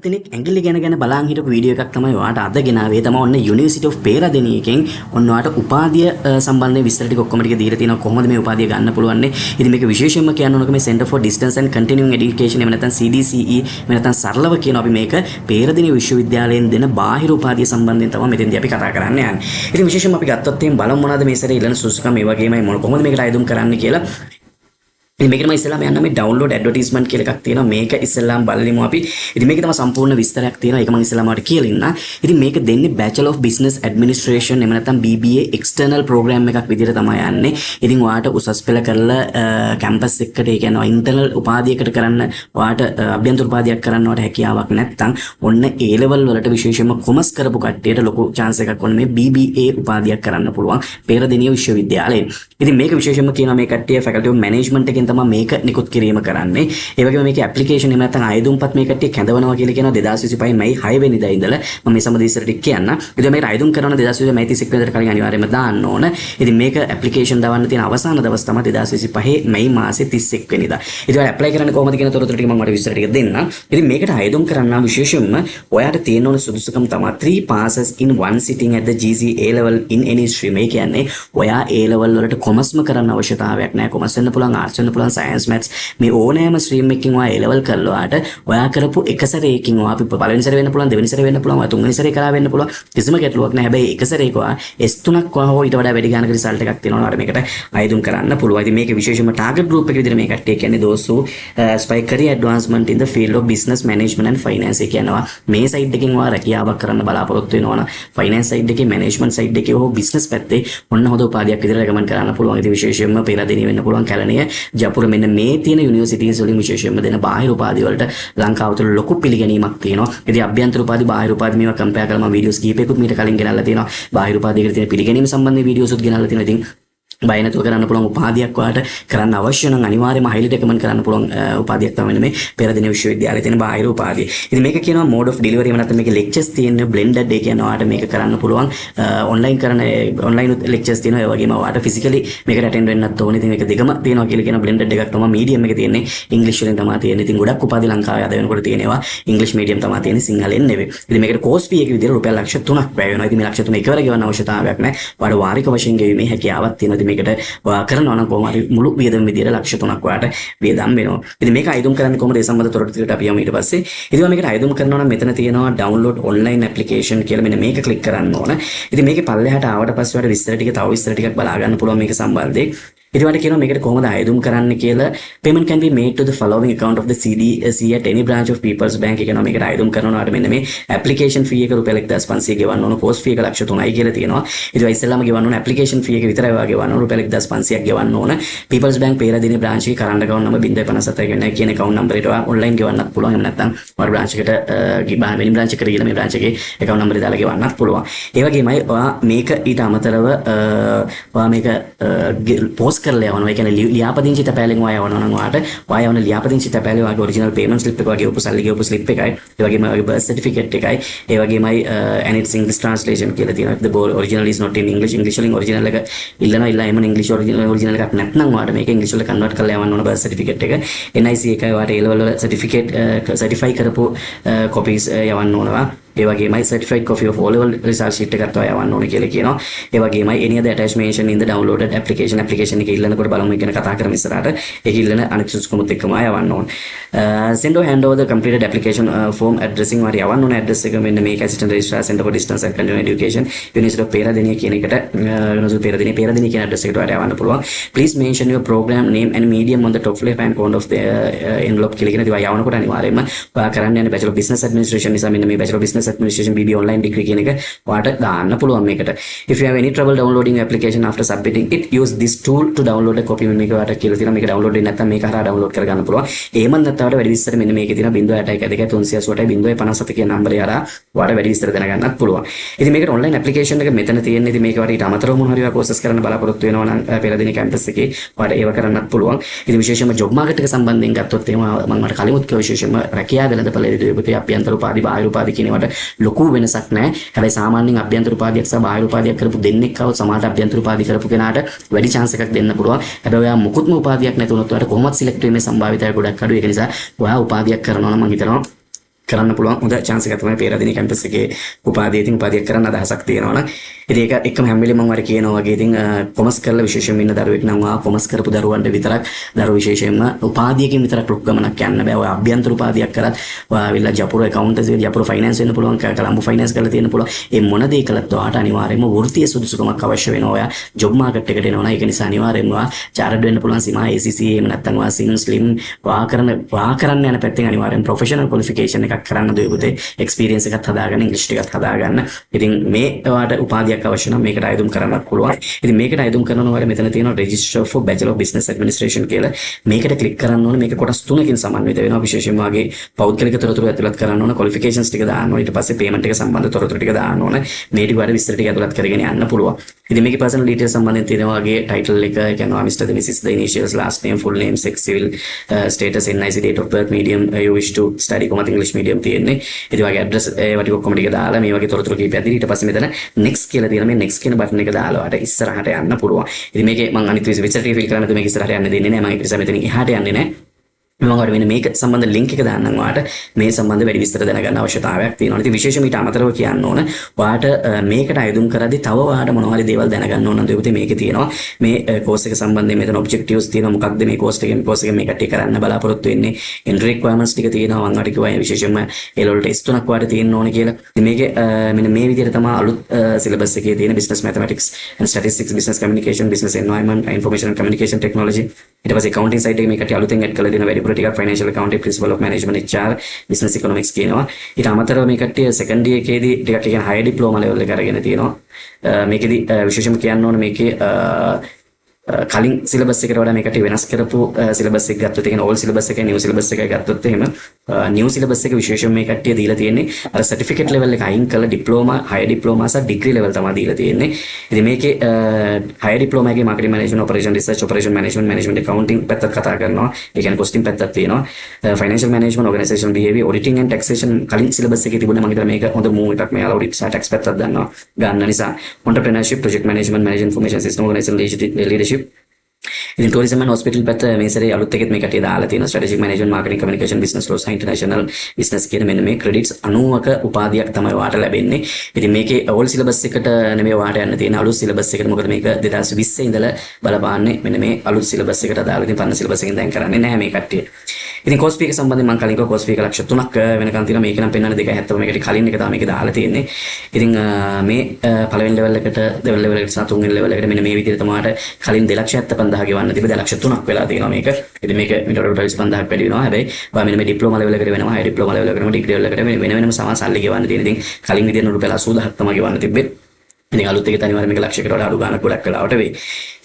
ගොඩක් දෙනෙක් ඇඟිලි ගැන බලන් හිටපු වීඩියෝ එකක් තමයි ඔයාලට අද ගෙනාවේ. තමයි ඔන්න යුනිවර්සිටි ඔෆ් පේරාදෙණිය එකෙන් ඔන්න ඔයාලට උපාධිය සම්බන්ධයෙන් විස්තර ටික ඔක්කොම ටික දීලා තියෙනවා. කොහොමද මේ උපාධිය ගන්න පුළුවන් නේ? ඉතින් මේක විශේෂයෙන්ම කියන්න ඕනක මේ Center for Distance and Continuing Education එහෙම නැත්නම් CDCE එහෙම නැත්නම් සරලව කියන අපි මේක පේරාදෙණිය විශ්වවිද්‍යාලයෙන් දෙන බාහිර උපාධිය සම්බන්ධයෙන් තමයි මෙතෙන්දී අපි කතා කරන්න යන්නේ. ඉතින් විශේෂයෙන්ම අපි ගත්තොත් එහෙනම් බලමු මොනවද මේ සැරේ ඉලන සුසුකම් මේ වගේමයි කොහොමද මේකට ආයුධම් කරන්න කියලා. මේක තමයි ඉස්සෙල්ලාම යන්න මේ ඩවුන්ලෝඩ් ඇඩ්වර්ටයිස්මන්ට් කියලා එකක් තියෙනවා. මේක ඉස්සෙල්ලාම බලලිමු අපි. ඉතින් මේකේ තමයි සම්පූර්ණ විස්තරයක් තියෙනවා. ඒක මම ඉස්සෙල්ලාම ඔයාලට කියලා ඉන්න. ඉතින් මේක දෙන්නේ Bachelor of Business Administration එහෙම නැත්නම් BBA external program එකක් විදිහට තමයි යන්නේ. ඉතින් ඔයාලට උසස් පෙළ කරලා කැම්පස් එකකට ඒ කියන්නේ ඉන්ටර්නල් උපාධියකට කරන්න ඔයාලට අභ්‍යන්තර උපාධියක් කරන්න ඔයාලට හැකියාවක් නැත්නම් ඔන්න A level වලට විශේෂයෙන්ම කොමර්ස් කරපු කට්ටියට ලොකු chance එකක් ඔන්න මේ BBA උපාධියක් කරන්න පුළුවන් පේරාදෙණිය විශ්වවිද්‍යාලයේ. ඉතින් මේක විශේෂයෙන්ම කියනවා මේ කට්ටිය faculty of management එකෙන් තමයි මේක නිකුත් කිරීම කරන්නේ. ඒ වගේම මේකේ ඇප්ලිකේෂන් එහෙම නැත්නම් ආයුධම්පත් මේ කට්ටිය කැඳවනවා කියලා කියනවා 2025 මැයි 6 වෙනිදා ඉඳලා මම මේ සම්බන්ධ ඉස්සරට කියන්න. ඉතින් මේකට ආයුධම් කරන 2025 මැයි 31 වෙනිදාට කලින් අනිවාර්යයෙන්ම දාන්න ඕන. ඉතින් මේක ඇප්ලිකේෂන් දාන්න තියෙන අවසාන දවස් තමයි 2025 මැයි මාසේ 31 වෙනිදා. ඉතින් ඔයාලා ඇප්ලයි කරන්න කොහොමද කියන තොරතුරු ටික මම ඔයාලට විස්තර ටික දෙන්නම්. ඉතින් මේකට ආයුධම් කරන්න විශේෂයෙන්ම ඔයාලට තියෙන ඕන සුදුසුකම් තමයි 3 passes in one sitting at the GC A level in any stream. ඒ කියන්නේ ඔයා A level වලට කොමර්ස්ම කරන්න අවශ්‍යතාවයක් නැහැ. කොමර්ස් වෙන්න පුළුවන්, ආර්ට්ස් වෙන්න පුළුවන්, සයන්ස් මැත්ස් මේ ඕනෑම ස්ට්‍රීම් එකකින් ඔයා A level කරලාට ඔයා කරපු එක සැරේකින් ඔයා අපි පළවෙනි සැරේ වෙන්න පුළුවන්, දෙවෙනි සැරේ වෙන්න පුළුවන්, ඔයා තුන්වෙනි සැරේ කරා වෙන්න පුළුවන්. කිසිම ගැටලුවක් නැහැ. හැබැයි එක සැරේක ඔයා S3ක් ඔයා හෝ ඊට වඩා වැඩි ගානක රිසල්ට් එකක් තියෙනවා. ඔයාලට මේකට ආයුධම් කරන්න පුළුවන්. ඉතින් මේක විශේෂයෙන්ම ටාගට් ගෲප් එක විදිහට මේ කට්ටිය කියන්නේ those who aspire career advancement in the field of business management and finance. ඒ කියනවා මේ සයිඩ් එකකින් ඔයා රැකියාවක් කරන්න බලාපොරොත්තු වෙනවා නම් ෆයිනෑන්ස් සයිඩ් එකේ, මැනේජ්මන්ට් සයිඩ් එකේ හෝ බිස්නස් පැත්තේ ඔන්න හොඳ උපාධියක් විදිහට රෙකමන්ඩ් කරන්න පුළුවන්. ඉතින් විශේෂයෙන්ම පේරාදෙණිය වෙන්න පුළුවන්, කැලණිය, ජයපුර මෙන්න මේ තියෙන යුනිවර්සිටිස් වලින් විශේෂයෙන්ම දෙන බාහිර උපාධි වලට ලංකාව තුළ ලොකු පිළිගැනීමක් තියෙනවා. ඉතින් අභ්‍යන්තර උපාධි, බාහිර උපාධි මේවා කම්පෙයාර් කරලා මම වීඩියෝස් කීපයකුත් මීට කලින් ගෙනල්ලා තියෙනවා. බාහිර උපාධියකට තියෙන පිළිගැනීම සම්බන්ධ වීඩියෝස් උත් ගෙනල්ලා තියෙනවා. ඉතින් බය නැතුව කරන්න පුළුවන් උපාධියක් ඔයාලට කරන්න අවශ්‍ය නම් අනිවාර්යයෙන්ම highly recommend කරන්න පුළුවන් උපාධියක් තමයි මේ පේරාදෙණිය විශ්වවිද්‍යාලයේ තියෙන බාහිර උපාධිය. ඉතින් මේක කියනවා mode of delivery එහෙම නැත්නම් මේකේ lectures තියෙන blended. ඒ කියන්නේ ඔයාලට මේක කරන්න පුළුවන් online lectures තියෙනවා. ඒ වගේම ඔයාලට physically මේකට attend වෙන්නත් ඕනේ. ඉතින් මේක දෙකම තියෙනවා කියලා කියන blended එකක් තමයි medium එකේ තියෙන්නේ. English වලින් තමයි තියෙන්නේ. ඉතින් ගොඩක් උපාධි ලංකාවේ අද වෙනකොට තියෙනවා English medium තමයි තියෙන්නේ, සිංහලෙන් නෙවෙයි. ඉතින් මේකට course fee එක විදිහට රුපියල් ලක්ෂ 3ක් වැය වෙනවා. ඉතින් මේ ලක්ෂ 3 එකවර ගෙවන්න අවශ්‍යතාවයක් නැහැ. ඔයාලට වාරික වශයෙන් ගෙවීමේ හැකියාවක් තියෙනවා. ඉතින් මේකට කරනවා නම් කොහොම හරි මුළු වියදම විදියට ලක්ෂ 3ක් ඔයාලට වියදම් වෙනවා. ඉතින් මේක ආයුධම් කරන්නේ කොහොමද? ඒ සම්බන්ධ තොරතුරු ටිකට අපි යමු ඊට පස්සේ. ඉතින් මේකට ආයුධම් කරනවා නම් මෙතන තියෙනවා download online application කියලා. මෙන්න මේක ක්ලික් කරන්න ඕන. ඉතින් මේකේ පල්ලෙහාට ආවට පස්සේ ඔයාලට විස්තර ටිකක් බලා ගන්න පුළුවන් මේක සම්බන්ධයෙන්. ඉතින් ඔයාලට කියනවා මේකට කොහොමද ආයුධම් කරන්න කියලා. Payment can be made to the following account of the CDC at any branch of People's Bank. ඒ කියනවා මේකට ආයුධම් කරනවාට මෙන්න මේ application fee එක රුපියල් 1500 ගෙවන්න ඕන. course fee එක ලක්ෂ 3යි කියලා තියෙනවා. ඉතින් ඉස්සෙල්ලාම ගෙවන්න ඕන application fee එක විතරයි ඔයා ගෙවන්න ඕන. රුපියල් 1500ක් ගෙවන්න ඕන. People's Bank පේරාදෙණිය branch එකේ current account number 057 කියන account number එකට ඔයා online ගෙවන්නත් පුළුවන්. එහෙම නැත්නම් ඔයාලා branch එකට වෙනින් branch එකට ගිහලා මේ branch එකේ account number දාලා ගෙවන්නත් පුළුවන්. ඒ වගේමයි ඔයා මේක ඊට අමතරව ඔයා මේක post කරලා යවනවා. ඒ කියන්නේ ලියාපදිංචි තැපෑලෙන් ඔයා යවනවා නම් ඔයා යවන ලියාපදිංචි තැපෑලේ ඔයාගේ original payment slip එක වගේ උපසල්ලි ගෙවපු slip එකයි. ඒ වගේම ඔයාගේ birth certificate එකයි. ඒ වගේමයි and its English translation කියලා තියෙනවා. if the original is not in English වලින් original එක ඉල්ලනවා එමන් English original එකක් නැත්නම් ඔයාට මේක English වලට convert කරලා යවන්න ඕන birth certificate එක. NIC එකයි ඔයාට A level වල certificate certify කරපු copies යවන්න ඕනවා. ඒ වගේමයි certified copy of all level result sheet එකත් ඔයා යවන්න ඕනේ කියලා කියනවා. ඒ වගේමයි any other attachment in the downloaded application එක ඉල්ලනකොට බලමු ගැන කතා කරමු ඉස්සරහට. ඒක ඉල්ලන අනිත් සුසුකමුත් එක්කම යවන්න ඕනේ. send or hand over the completed application form addressing වල යවන්න ඕනේ. address එක මෙන්න මේක assistant registrar Center for Distance and Continuing Education University of Peradeniya කියන එකට University පේරාදෙණිය කියන address එකට ඔයාලා යවන්න පුළුවන්. please mention your program name and medium on the top left hand corner of the envelope කියලා කියන දේ යවනකොට අනිවාර්යයෙන්ම ඔයා කරන්න යන්නේ Bachelor of Business Administration නිසා මෙන්න මේ Bachelor of Business Administration BB online degree කියන එක ඔයාලට දාන්න පුළුවන් මේකට. if you have any trouble downloading your application after submitting it, use this tool to download a copy. මේක ඔයාලට කියලා තියෙනවා මේක download වෙන්නේ නැත්නම් මේක හරහා download කරගන්න පුළුවන්. එහෙම නැත්නම් ඔයාලට වැඩි විස්තර මෙන්න මේකේ තියෙනවා 0.1 කියන නම්බරය හරහා ඔයාලට වැඩි විස්තර දැනගන්නත් පුළුවන්. ඉතින් මේකට online application එක මෙතන තියෙන්නේ. ඉතින් මේක ඔයාලට ඊට අමතරව මොන හරි courses කරන්න බලාපොරොත්තු වෙනවා නම් පේරාදෙණිය campus එකේ ඔයාලට ඒව කරන්නත් පුළුවන්. ඉතින් විශේෂයෙන්ම job market එක සම්බන්ධයෙන් ගත්තොත් එහෙම මම මට කලිමුත් කිව්වා විශේෂයෙන්ම රැකියාව වෙළඳපොළේ ඉදිරිපිට අභ්‍යන්තර උපාධි බාහිර උපාධි කියන ඒවාට ලොකු වෙනසක් නැහැ. හැබැයි සාමාන්‍යයෙන් අභ්‍යන්තර උපාධියක් සහ බාහිර උපාධියක් කරපු දෙන්නෙක් આવොත් සමාජ අභ්‍යන්තර උපාධි කරපු කෙනාට වැඩි chance එකක් දෙන්න පුළුවන්. හැබැයි ඔයා මුකුත්ම උපාධියක් නැතුනොත් ඔයාලට කොහොමද select වීමේ සම්භාවිතය ගොඩක් අඩුයි. ඒක නිසා ඔයා උපාධියක් කරනවා නම් මම හිතනවා කරන්න පුළුවන් හොඳ chance එකක් තමයි පේරාදෙණිය කැම්පස් එකේ උපාධිය. ඉතින් උපාධියක් කරන්න අදහසක් තියෙනවා නම් ඉතින් ඒක එක්කම හැම වෙලෙම මම වර කියනවා වගේ ඉතින් කොමර්ස් කරලා විශේෂයෙන්ම ඉන්න දරුවෙක් නම් ආ කොමර්ස් කරපු දරුවන්ට විතරක් දරුවෝ විශේෂයෙන්ම උපාධියකින් විතරක් ලොකු ගමනක් යන්න බෑ. ඔය අභ්‍යන්තර උපාධියක් කරත් ඔයාලා ජපුර accountancy ජපුර finance වෙන්න පුළුවන්, කොළඹ finance කරලා තියෙන්න පුළුවන්. ඒ මොන දේ කළත් ඔයාට අනිවාර්යයෙන්ම වෘත්තීය සුදුසුකමක් අවශ්‍ය වෙනවා. ඔයා ජොබ් මාකට් එකට එනවා නම් ඒක නිසා අනිවාර්යයෙන්ම ඔයා chartered වෙන්න පුළුවන් සීමා ACCA එහෙම නැත්නම් ඔයා SIM slim වා කරන්න යන පැත්තෙන් අනිවාර්යෙන් professional qualification එකක් කරන්න දුවේ පුතේ. experience එකක් හදාගන්න, english ටිකක් හදාගන්න. ඉතින් මේ ඔයාට උපාධියක් අවශ්‍ය නම් මේකට අයදුම් කරන්නත් පුළුවන්. ඉතින් මේකට අයදුම් කරනවා මෙතන තියෙනවා register for bachelor of business administration කියලා. මේකට ක්ලික් කරන්න ඕනේ. මේක කොටස් 3කින් සමන්විත වෙනවා. විශේෂයෙන්ම වාගේ පෞද්ගලික තොරතුරු ඇතුළත් කරන්න ඕනේ, qualifications ටික දාන්න ඕනේ. ඊට පස්සේ payment එක සම්බන්ධ තොරතුරු ටික දාන්න ඕනේ. මේ ටික වල විස්තර ටික ඇතුළත් කරගෙන යන්න පුළුවන්. ඉතින් මේකේ personal details සම්බන්ධයෙන් තියෙනවා වාගේ title එක, ඒ කියන්නේ Mr. the Mrs. the initials, last name, full name, sex, civil status, NIC, date of birth, medium you wish to study කොහොමද English medium තියෙන්නේ. ඉතින් වාගේ address ඒවා ටික ඔක්කොම ටික දාලා මේ වගේ තොරතුරු කීපයක් දීලා ඊට පස්සේ මෙතන next කියලා තියෙනවා. මේ next කියන බටන් එක දාලා ඔයාලට ඉස්සරහට යන්න පුළුවන්. ඉතින් මේකේ මම අනිත් විස්තර ටික ෆිල් කරන්න නැත්නම් මේක ඉස්සරහට යන්න දෙන්නේ නැහැ. මම ඒක නිසා මෙතන එහාට යන්නේ නැහැ. මම ඔයාලට මෙන්න මේක සම්බන්ධ ලින්ක් එක දාන්නම්. ඔයාලට මේ සම්බන්ධ වැඩි විස්තර දැනගන්න අවශ්‍යතාවයක් තියෙනවා. ඉතින් විශේෂයෙන්ම ඊට අමතරව කියන්න ඕන ඔයාලට මේකට අයදුම් කරද්දී තව ඔයාලට මොනවා හරි දේවල් දැනගන්න ඕන නම් දෙවිතේ මේකේ තියෙනවා. මේ කෝස් එක සම්බන්ධයෙන් මෙතන objectives තියෙනවා. මොකක්ද මේ කෝස් එකෙන් මේ කට්ටිය කරන්න බලාපොරොත්තු වෙන්නේ. entry requirements ටික තියෙනවා. මම ඔයාලට කිව්වා විශේෂයෙන්ම ඒ වල ටෙස්ට් තුනක් ඔයාලට තියෙන්න ඕනේ කියලා. ඉතින් මේකේ මෙන්න මේ විදිහට තමයි අලුත් syllabus එකේ තියෙන business mathematics and statistics, business communication, business environment, information and communication technology. ඊට පස්සේ accounting side එකේ මේ කට්ටිය අලුතෙන් add කරලා දෙන වැඩිපුර ටිකක් financial accounting, principle of management, HR, business economics කියනවා. ඊට අමතරව මේ කට්ටිය second year එකේදී ටිකක් කියන higher diploma level එක අරගෙන තියෙනවා. මේකෙදී විශේෂයෙන්ම කියන්න ඕනේ මේකේ කලින් සිලබස් එකට වඩා මේකට වෙනස් කරපු සිලබස් එක ගත්තොත් ඒ කියන්නේ ඕල් සිලබස් එකයි නිව් සිලබස් එකයි ගත්තොත් එහෙම නිව් සිලබස් එක විශේෂයෙන් මේ කට්ටිය දීලා තියෙන්නේ අර සර්ටිෆිකේට් ලෙවල් එක අයින් කරලා ඩිප්ලෝමා, හයර් ඩිප්ලෝමා සහ ඩිග්‍රී ලෙවල් තමයි දීලා තියෙන්නේ. ඉතින් මේකේ හයර් ඩිප්ලෝමා එකේ marketing management, operation research, operation management accounting පැත්තත් කතා කරනවා. ඒ කියන්නේ කොස්ටින් පැත්තක් තියෙනවා. Financial management, organisation behaviour, auditing and taxation කලින් සිලබස් එකේ තිබුණා. මම හිතනවා මේක හොඳ මූව් එකක්. මෙයාලා ඔඩිට් සහ ටැක්ස් පැත්තක් දන්නවා ගන්න නිසා. entrepreneurship, project management, management information system, organizational leadership. ඉතින් tourism and hospital පැත්ත මේ සැරේ අලුත් එකෙත් මේ කටේ දාලා තියෙනවා. strategic management, marketing, communication, business laws, international business කියන මෙන්න මේ credits 90ක උපාධියක් තමයි ඔයාට ලැබෙන්නේ. ඉතින් මේකේ all syllabus එකට නෙමෙයි ඔයාට යන්න තියෙන අලුත් syllabus එකට. මොකද මේක 2020 ඉඳලා බලපාන්නේ මෙන්න මේ අලුත් syllabus එකට දාලා. ඉතින් පරණ syllabus එකෙන් දැන් කරන්නේ නැහැ මේ කට්ටිය. ඉතින් course fee එක සම්බන්ධයෙන් මම කලින් කිව්වා course fee එක ලක්ෂ 3ක් වෙනකන් තියෙනවා. මේක නම් පෙන්වන්නේ 2.70. මේකට කලින් එක තමයි මේක දාලා තියෙන්නේ. ඉතින් මේ පළවෙනි level එකට, දෙවෙනි level එකට සහ තුන්වෙනි level එකට මෙන්න මේ විදිහට තමයි කලින් 2,75,000 ගෙවන්න තිබෙ 2,03,000 වෙලා තියෙනවා මේක. ඉතින් මේක මීටර 25,000ක් වැඩි වෙනවා. හැබැයි ඔයා මෙන්න මේ ඩිප්ලෝමා level එකට වෙනවා, හයි ඩිප්ලෝමා level එකට වෙනවා, ඩිග්‍රී level එකට වෙන වෙනම සමාන සල්ලි ගෙවන්න තියෙන. ඉතින් කලින් විදිහට රුපියල් 80,000ක් තමයි ගෙවන්න තිබ්බේ. ඉතින් අලුත් එකේ අනිවාර්යයෙන් මේක ලක්ෂයකට වඩා අඩු ගාණක් ගොඩක් වෙලාවට වෙයි.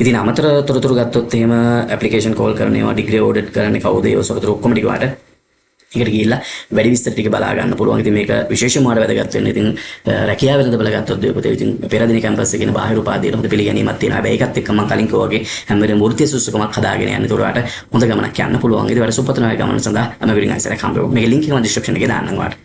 ඉතින් අමතර තොරතුරු ගත්තොත් එහෙම ඇප්ලිකේෂන් කෝල් කරනවා, ඩිග්‍රී ඕඩිට් කරන්නේ කවුද, ඒ තොරතුරු ඔක්කොම ටික වාට එකට ගිහිල්ලා වැඩි විස්තර ටික බලා ගන්න පුළුවන්. ඉතින් මේක විශේෂයෙන්ම වඩා වැදගත් වෙන්නේ. ඉතින් රැකියාව වෙනද බලගත්තොත් දෙපොතේ ඉතින් පෙරදින කැම්පස් එකේ බාහිර උපාධියට හොඳ පිළිගැනීමක් තියෙනවා. හැබැයි ඒකත් එක්ක මම කලින් කිව්වා වගේ හැම වෙලේම වෘත්තීය සුසුකමක් හදාගෙන යන්න. ඒකට හොඳ ගමනක් යන්න පුළුවන්. ඉතින් වැඩ සුපතනාවේ ගමන සඳහා අම විරින් අයිසරක් හම්බෙමු. මේකේ ලින්ක් එක මම ඩිස්ක්‍රිප්ෂන් එකේ දාන්නම් ඔයාලට.